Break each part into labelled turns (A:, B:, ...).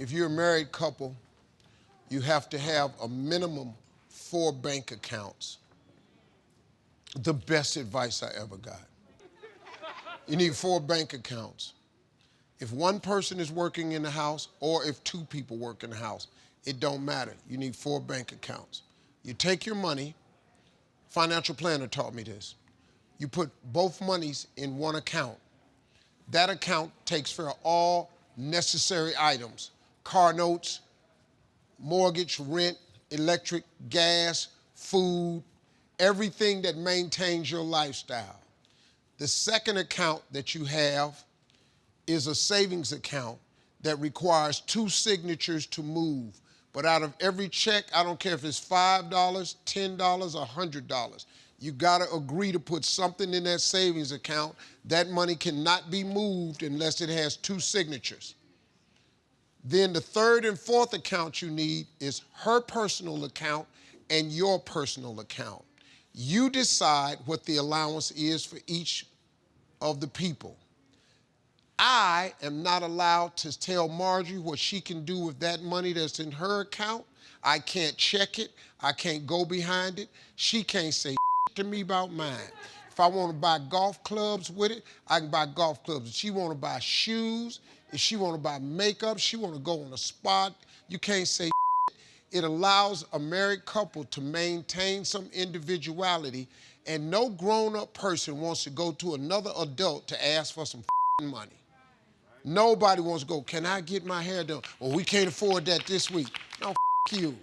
A: if you're a married couple, you have to have a minimum 4 bank accounts. The best advice I ever got. You need 4 bank accounts. If one person is working in the house or if 2 people work in the house, it don't matter. You need 4 bank accounts. You take your money, financial planner taught me this. You put both monies in one account. That account takes care of all necessary items: car notes, mortgage, rent, electric, gas, food, everything that maintains your lifestyle. The second account that you have is a savings account that requires 2 signatures to move. But out of every check, I don't care if it's $5, $10, or $100, you gotta agree to put something in that savings account. That money cannot be moved unless it has 2 signatures. Then the third and fourth account you need is her personal account and your personal account. You decide what the allowance is for each of the people. I am not allowed to tell Marjorie what she can do with that money that's in her account. I can't check it. I can't go behind it. She can't say to me about mine. If I want to buy golf clubs with it, I can buy golf clubs. If she want to buy shoes, if she want to buy makeup, she want to go on a spa, you can't say It allows a married couple to maintain some individuality, and no grown-up person wants to go to another adult to ask for some money. Nobody wants to go, can I get my hair done? Well, we can't afford that this week. No, you.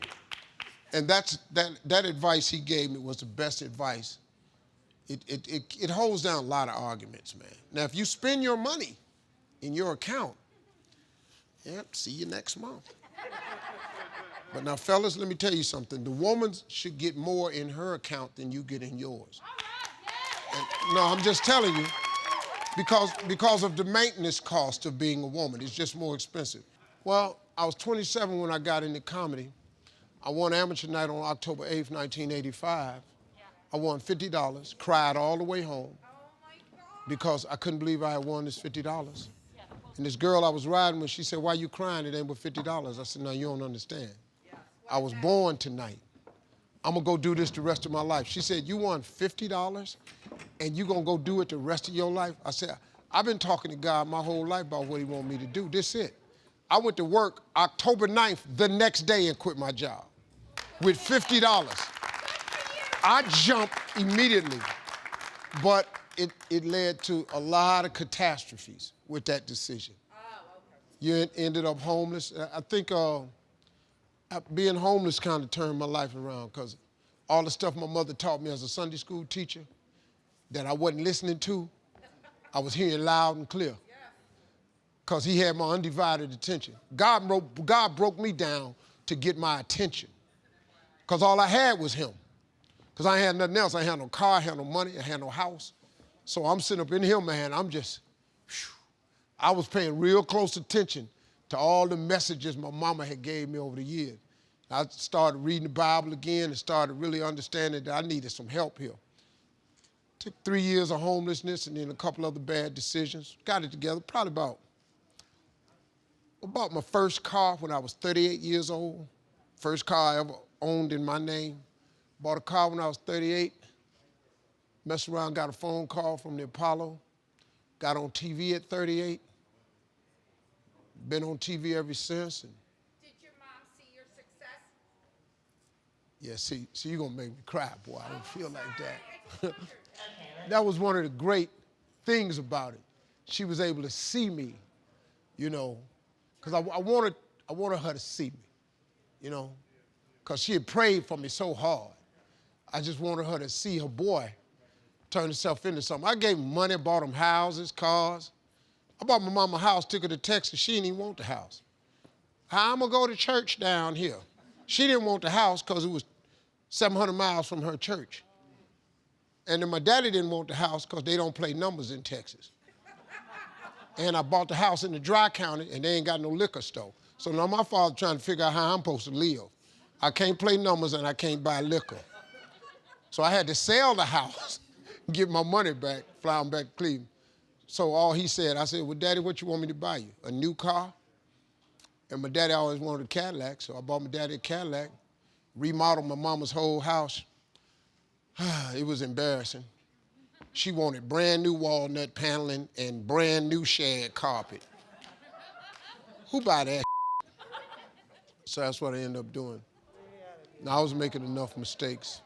A: And that advice he gave me was the best advice. It holds down a lot of arguments, man. Now, if you spend your money in your account, yep, see you next month. But now, fellas, let me tell you something. The woman should get more in her account than you get in yours. And, no, I'm just telling you, because of the maintenance cost of being a woman. It's just more expensive. Well, I was 27 when I got into comedy. I won amateur night on October 8th, 1985. I won $50, cried all the way home because I couldn't believe I had won this $50. And this girl I was riding with, she said, why you crying? It ain't but $50. I said, no, you don't understand. I was born tonight. I'm gonna go do this the rest of my life. She said, you won $50 and you gonna go do it the rest of your life? I said, I've been talking to God my whole life about what he want me to do. This is it. I went to work October 9th, the next day, and quit my job with $50. I jumped immediately, but it led to a lot of catastrophes with that decision. You ended up homeless. I think being homeless kind of turned my life around because all the stuff my mother taught me as a Sunday school teacher that I wasn't listening to, I was hearing loud and clear because he had my undivided attention. God broke me down to get my attention because all I had was him. Because I had nothing else. I had no car, I had no money, I had no house. So I'm sitting up in here, man, I was paying real close attention to all the messages my mama had gave me over the years. I started reading the Bible again and started really understanding that I needed some help here. Took 3 years of homelessness and then a couple other bad decisions. Got it together, probably about my first car when I was 38 years old. First car I ever owned in my name. Bought a car when I was 38. Messed around, got a phone call from the Apollo. Got on TV at 38. Been on TV ever since. And
B: did your mom see your success?
A: Yeah, see, you're gonna make me cry, boy. I don't feel like that. That was one of the great things about it. She was able to see me, you know, because I wanted her to see me, you know, because she had prayed for me so hard. I just wanted her to see her boy turn himself into something. I gave him money, bought him houses, cars. I bought my mama a house, took her to Texas. She didn't even want the house. How I'm gonna go to church down here? She didn't want the house because it was 700 miles from her church. And then my daddy didn't want the house because they don't play numbers in Texas. And I bought the house in the dry county and they ain't got no liquor store. So now my father trying to figure out how I'm supposed to live. I can't play numbers and I can't buy liquor. So I had to sell the house, get my money back, fly him back to Cleveland. So all he said, I said, well, Daddy, what you want me to buy you? A new car? And my daddy always wanted a Cadillac, so I bought my daddy a Cadillac, remodeled my mama's whole house. It was embarrassing. She wanted brand new walnut paneling and brand new shag carpet. Who buy that? So that's what I ended up doing. Now, I was making enough mistakes.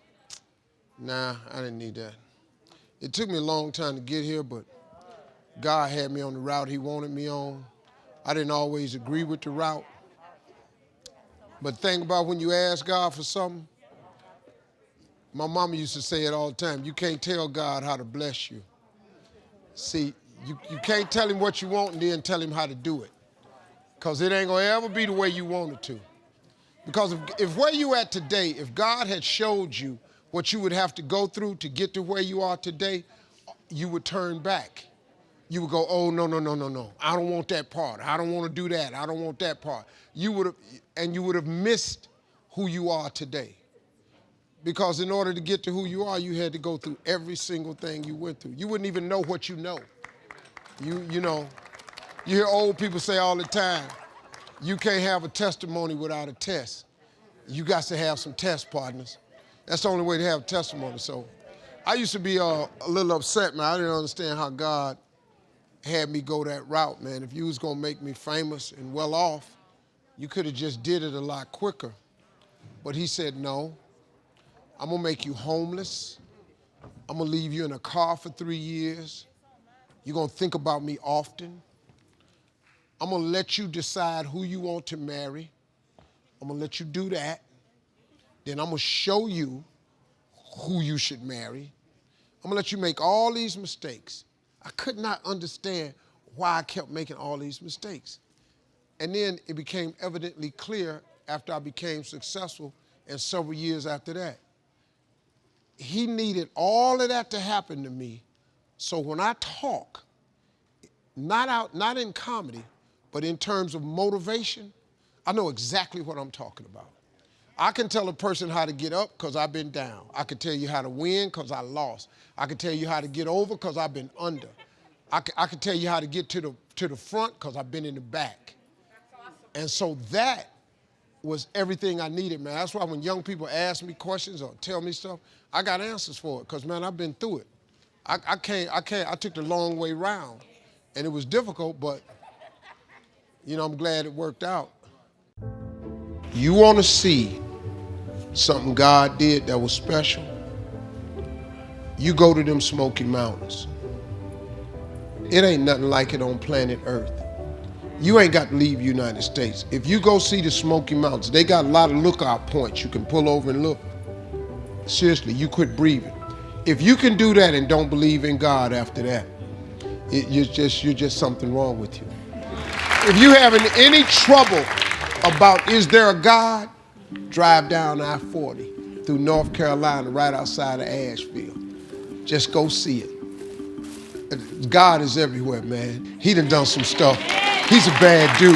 A: Nah, I didn't need that. It took me a long time to get here, but God had me on the route he wanted me on. I didn't always agree with the route. But think about when you ask God for something, my mama used to say it all the time, you can't tell God how to bless you. See, you can't tell him what you want and then tell him how to do it. Because it ain't going to ever be the way you want it to. Because if where you at today, if God had showed you what you would have to go through to get to where you are today, you would turn back. You would go, oh, no. I don't want that part. I don't want to do that. I don't want that part. You would have missed who you are today. Because in order to get to who you are, you had to go through every single thing you went through. You wouldn't even know what you know. You know, you hear old people say all the time, you can't have a testimony without a test. You got to have some test partners. That's the only way to have a testimony. So I used to be a little upset, man. I didn't understand how God had me go that route, man. If you was going to make me famous and well off, you could have just did it a lot quicker. But he said, no, I'm going to make you homeless. I'm going to leave you in a car for 3 years. You're going to think about me often. I'm going to let you decide who you want to marry. I'm going to let you do that. Then I'm going to show you who you should marry. I'm going to let you make all these mistakes. I could not understand why I kept making all these mistakes. And then it became evidently clear after I became successful and several years after that. He needed all of that to happen to me. So when I talk, not in comedy, but in terms of motivation, I know exactly what I'm talking about. I can tell a person how to get up because I've been down. I can tell you how to win because I lost. I can tell you how to get over because I've been under. I can tell you how to get to the front because I've been in the back.
B: That's awesome.
A: And so that was everything I needed, man. That's why when young people ask me questions or tell me stuff, I got answers for it because, man, I've been through it. I took the long way round, and it was difficult, but, you know, I'm glad it worked out. You want to see something God did that was special? You go to them Smoky Mountains. It ain't nothing like it on planet Earth. You ain't got to leave the United States. If you go see the Smoky Mountains, they got a lot of lookout points. You can pull over and look. Seriously, you quit breathing. If you can do that and don't believe in God after that, you're just something wrong with you. If you having any trouble about is there a God, drive down I-40 through North Carolina right outside of Asheville. Just go see it. God is everywhere, man. He done some stuff. He's a bad dude.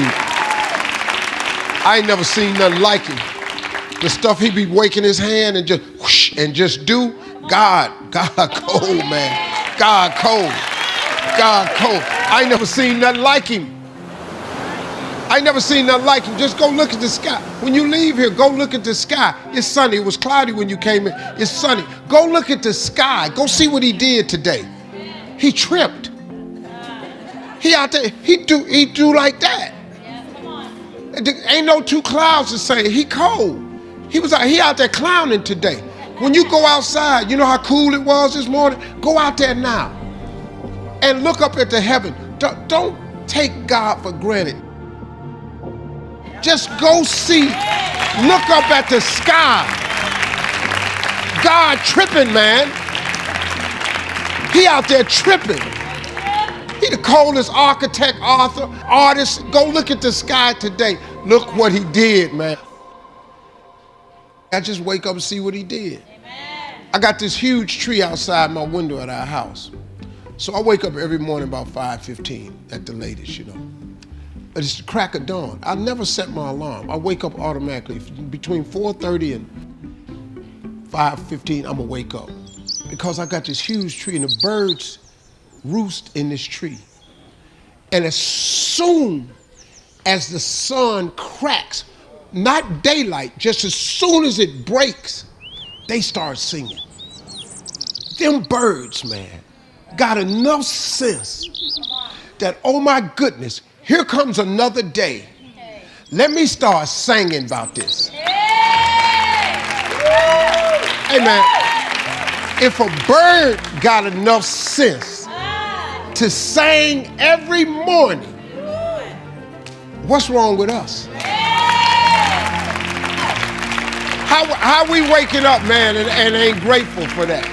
A: I ain't never seen nothing like him. The stuff he be waking his hand and just whoosh and just do, God cold, man. God cold. I ain't never seen nothing like him. Just go look at the sky. When you leave here, go look at the sky. It's sunny. It was cloudy when you came in. It's sunny. Go look at the sky. Go see what he did today. He tripped. He out there, he do like that. Ain't no two clouds the same. He cold. He out there clowning today. When you go outside, you know how cool it was this morning? Go out there now and look up at the heaven. Don't take God for granted. Just go see, look up at the sky. God tripping, man. He out there tripping. He the coldest architect, author, artist. Go look at the sky today. Look what he did, man. I just wake up and see what he did. I got this huge tree outside my window at our house. So I wake up every morning about 5:15 at the latest, you know. It's the crack of dawn. I never set my alarm. I wake up automatically. Between 4:30 and 5:15, I'm gonna wake up. Because I got this huge tree and the birds roost in this tree. And as soon as the sun cracks, not daylight, just as soon as it breaks, they start singing. Them birds, man, got enough sense that, oh my goodness, here comes another day. Let me start singing about this. Hey man, if a bird got enough sense to sing every morning, what's wrong with us? How we waking up, man, and ain't grateful for that?